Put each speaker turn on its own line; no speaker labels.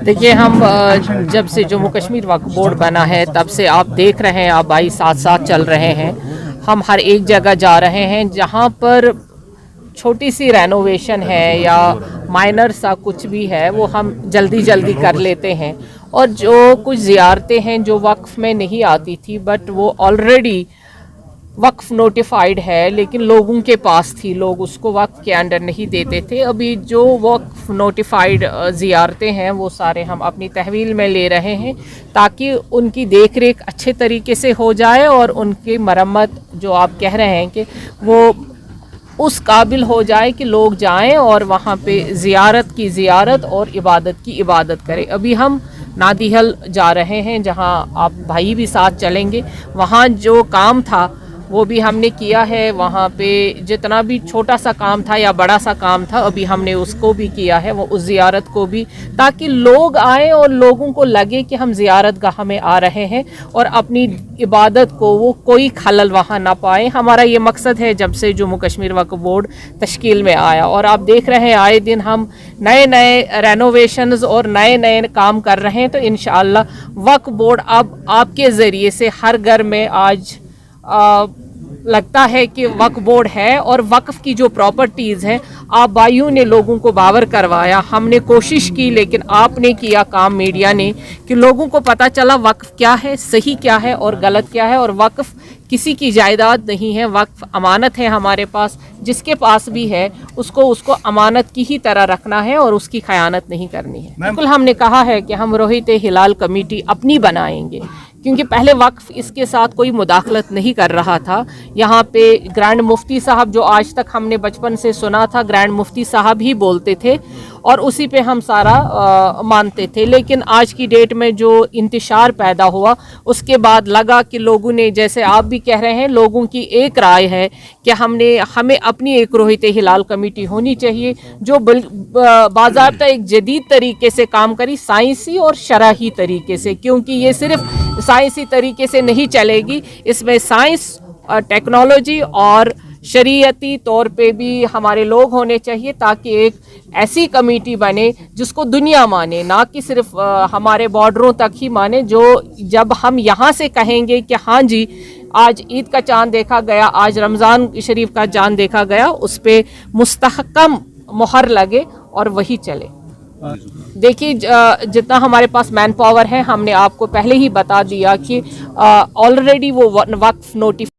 देखिए हम जब से जम्मू कश्मीर वक्फ बोर्ड बना है तब से आप देख रहे हैं, आप भाई साथ साथ चल रहे हैं। हम हर एक जगह जा रहे हैं जहां पर छोटी सी रेनोवेशन है या माइनर सा कुछ भी है वो हम जल्दी जल्दी कर लेते हैं। और जो कुछ ज़ियारतें हैं जो वक्फ में नहीं आती थी बट वो ऑलरेडी वक्फ नोटिफाइड है लेकिन लोगों के पास थी, लोग उसको वक्फ के अंडर नहीं देते थे। अभी जो वक्फ नोटिफाइड ज़ियारतें हैं वो सारे हम अपनी तहवील में ले रहे हैं ताकि उनकी देख रेख अच्छे तरीके से हो जाए और उनकी मरम्मत जो आप कह रहे हैं कि वो उस काबिल हो जाए कि लोग जाएं और वहाँ पे ज़ियारत और इबादत की इबादत करें। अभी हम नादिहल जा रहे हैं जहाँ आप भाई भी साथ चलेंगे। वहाँ जो काम था वो भी हमने किया है, वहाँ पे जितना भी छोटा सा काम था या बड़ा सा काम था अभी हमने उसको भी किया है, वो उस ज़ियारत को भी, ताकि लोग आएँ और लोगों को लगे कि हम ज़ियारत गाह में आ रहे हैं और अपनी इबादत को वो कोई खलल वहाँ ना पाए। हमारा ये मकसद है जब से जम्मू कश्मीर वक्फ बोर्ड तश्कील में आया। और आप देख रहे हैं आए दिन हम नए नए रेनोवेशंस और नए नए काम कर रहे हैं। तो इंशाअल्लाह वक्फ बोर्ड अब आपके ज़रिए से हर घर में आज लगता है कि वक्फ बोर्ड है और वक्फ की जो प्रॉपर्टीज़ हैं आप भाइयों ने लोगों को बावर करवाया। हमने कोशिश की लेकिन आपने किया काम, मीडिया ने, कि लोगों को पता चला वक्फ क्या है, सही क्या है और गलत क्या है। और वक्फ किसी की जायदाद नहीं है, वक्फ अमानत है हमारे पास। जिसके पास भी है उसको अमानत की ही तरह रखना है और उसकी खयानत नहीं करनी है। बिल्कुल हमने कहा है कि हम रोहित हिलाल कमेटी अपनी बनाएंगे क्योंकि पहले वक्फ इसके साथ कोई मुदाखलत नहीं कर रहा था। यहाँ पे ग्रैंड मुफ्ती साहब, जो आज तक हमने बचपन से सुना था, ग्रैंड मुफ्ती साहब ही बोलते थे और उसी पे हम सारा मानते थे। लेकिन आज की डेट में जो इंतशार पैदा हुआ उसके बाद लगा कि लोगों ने, जैसे आप भी कह रहे हैं, लोगों की एक राय है कि हमें अपनी एक रोहित हिलाल कमेटी होनी चाहिए जो बाज़ाब्ता एक जदीद तरीके से काम करी, साइंसी और शरही तरीके से। क्योंकि ये सिर्फ साइंसी तरीके से नहीं चलेगी, इसमें साइंस और टेक्नोलॉजी और शरीयती तौर पे भी हमारे लोग होने चाहिए ताकि एक ऐसी कमेटी बने जिसको दुनिया माने, ना कि सिर्फ हमारे बॉर्डरों तक ही माने। जो जब हम यहाँ से कहेंगे कि हाँ जी आज ईद का चांद देखा गया, आज रमज़ान शरीफ का चांद देखा गया, उस पर मुस्तहकम मोहर लगे और वही चले। देखिए जितना हमारे पास मैन पावर है, हमने आपको पहले ही बता दिया कि ऑलरेडी वो वक्फ नोटिफाइड